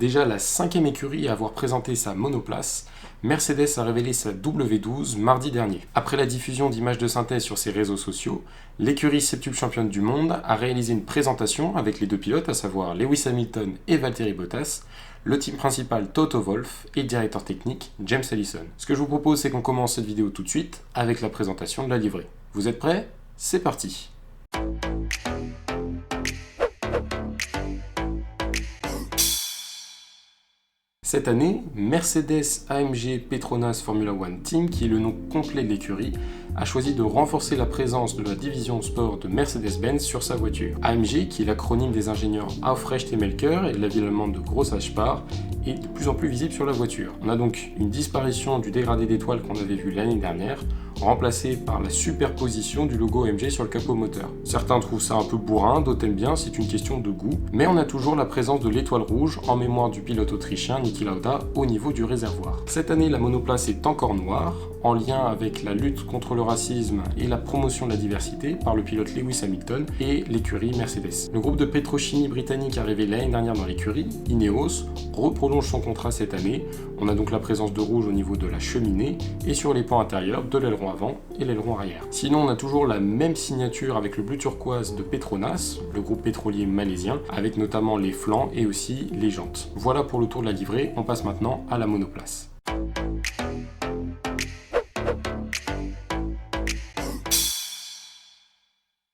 Déjà la 5e écurie à avoir présenté sa monoplace, Mercedes a révélé sa W12 mardi dernier. Après la diffusion d'images de synthèse sur ses réseaux sociaux, l'écurie septuple championne du monde a réalisé une présentation avec les deux pilotes, à savoir Lewis Hamilton et Valtteri Bottas, le team principal Toto Wolff et le directeur technique James Allison. Ce que je vous propose, c'est qu'on commence cette vidéo tout de suite avec la présentation de la livrée. Vous êtes prêts ? C'est parti! Cette année, Mercedes AMG Petronas Formula One Team, qui est le nom complet de l'écurie, a choisi de renforcer la présence de la division sport de Mercedes-Benz sur sa voiture. AMG, qui est l'acronyme des ingénieurs Aufrecht et Melker et de la ville allemande de Groß-Aschbach, est de plus en plus visible sur la voiture. On a donc une disparition du dégradé d'étoiles qu'on avait vu l'année dernière, remplacé par la superposition du logo AMG sur le capot moteur. Certains trouvent ça un peu bourrin, d'autres aiment bien, c'est une question de goût, mais on a toujours la présence de l'étoile rouge en mémoire du pilote autrichien Niki Lauda au niveau du réservoir. Cette année, la monoplace est encore noire, en lien avec la lutte contre le racisme et la promotion de la diversité par le pilote Lewis Hamilton et l'écurie Mercedes. Le groupe de pétrochimie britannique arrivé l'année dernière dans l'écurie, Ineos, reprolonge son contrat cette année. On a donc la présence de rouge au niveau de la cheminée et sur les pans intérieurs de l'aileron avant et l'aileron arrière. Sinon, on a toujours la même signature avec le bleu turquoise de Petronas, le groupe pétrolier malaisien, avec notamment les flancs et aussi les jantes. Voilà pour le tour de la livrée, on passe maintenant à la monoplace.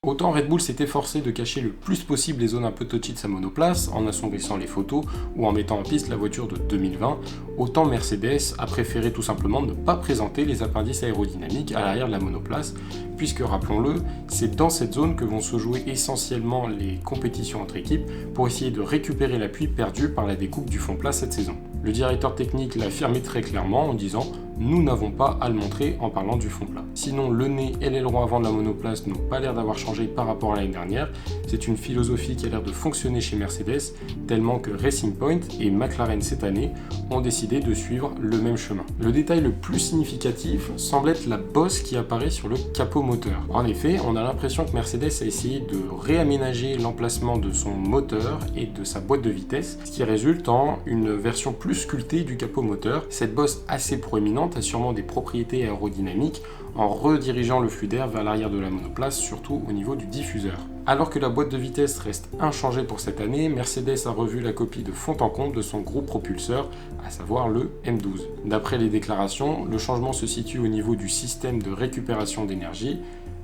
Autant Red Bull s'est efforcé de cacher le plus possible les zones un peu touchy de sa monoplace en assombrissant les photos ou en mettant en piste la voiture de 2020, autant Mercedes a préféré tout simplement ne pas présenter les appendices aérodynamiques à l'arrière de la monoplace, puisque rappelons-le, c'est dans cette zone que vont se jouer essentiellement les compétitions entre équipes pour essayer de récupérer l'appui perdu par la découpe du fond plat cette saison. Le directeur technique l'a affirmé très clairement en disant « Nous n'avons pas à le montrer » en parlant du fond plat. Sinon, le nez et l'aileron avant de la monoplace n'ont pas l'air d'avoir changé par rapport à l'année dernière. C'est une philosophie qui a l'air de fonctionner chez Mercedes, tellement que Racing Point et McLaren cette année ont décidé de suivre le même chemin. Le détail le plus significatif semble être la bosse qui apparaît sur le capot moteur. En effet, on a l'impression que Mercedes a essayé de réaménager l'emplacement de son moteur et de sa boîte de vitesse, ce qui résulte en une version plus sculptée du capot moteur. Cette bosse assez proéminente a sûrement des propriétés aérodynamiques en redirigeant le flux d'air vers l'arrière de la monoplace, surtout au niveau du diffuseur. Alors que la boîte de vitesse reste inchangée pour cette année, Mercedes a revu la copie de fond en comble de son groupe propulseur, à savoir le M12. D'après les déclarations, le changement se situe au niveau du système de récupération d'énergie,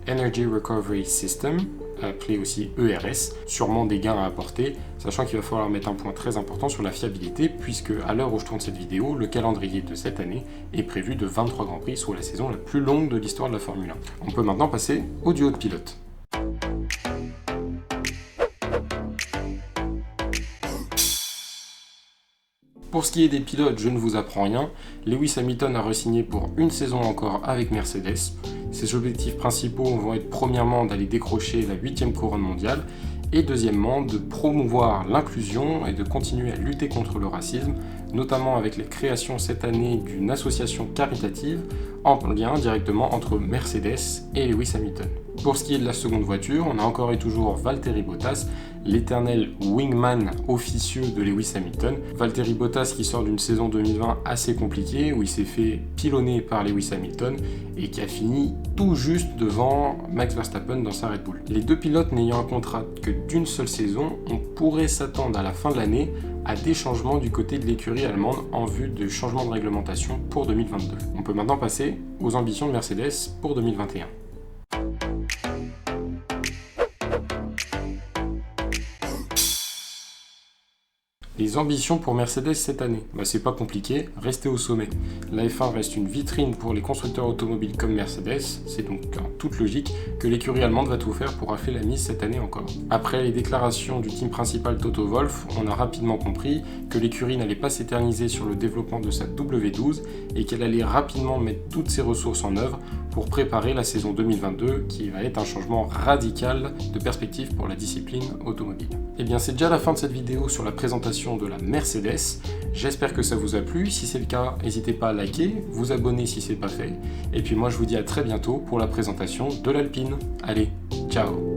Energy Recovery System, appelé aussi ERS, sûrement des gains à apporter, sachant qu'il va falloir mettre un point très important sur la fiabilité, puisque à l'heure où je tourne cette vidéo, le calendrier de cette année est prévu de 23 Grands Prix, soit la saison la plus longue de l'histoire de la Formule 1. On peut maintenant passer au duo de pilotes. Pour ce qui est des pilotes, je ne vous apprends rien, Lewis Hamilton a re-signé pour une saison encore avec Mercedes. Ses objectifs principaux vont être premièrement d'aller décrocher la 8e couronne mondiale et deuxièmement de promouvoir l'inclusion et de continuer à lutter contre le racisme, notamment avec la création cette année d'une association caritative en lien directement entre Mercedes et Lewis Hamilton. Pour ce qui est de la seconde voiture, on a encore et toujours Valtteri Bottas, l'éternel wingman officieux de Lewis Hamilton. Valtteri Bottas qui sort d'une saison 2020 assez compliquée où il s'est fait pilonner par Lewis Hamilton et qui a fini tout juste devant Max Verstappen dans sa Red Bull. Les deux pilotes n'ayant un contrat que d'une seule saison, on pourrait s'attendre à la fin de l'année à des changements du côté de l'écurie allemande en vue de changements de réglementation pour 2022. On peut maintenant passer aux ambitions de Mercedes pour 2021. Les ambitions pour Mercedes cette année, c'est pas compliqué, rester au sommet. La F1 reste une vitrine pour les constructeurs automobiles comme Mercedes, c'est donc en toute logique que l'écurie allemande va tout faire pour rafler la mise cette année encore. Après les déclarations du team principal Toto Wolff, on a rapidement compris que l'écurie n'allait pas s'éterniser sur le développement de sa W12 et qu'elle allait rapidement mettre toutes ses ressources en œuvre pour préparer la saison 2022 qui va être un changement radical de perspective pour la discipline automobile. Et bien c'est déjà la fin de cette vidéo sur la présentation de la Mercedes. J'espère que ça vous a plu. Si c'est le cas, n'hésitez pas à liker, vous abonner si c'est pas fait. Et puis moi je vous dis à très bientôt pour la présentation de l'Alpine. Allez, ciao!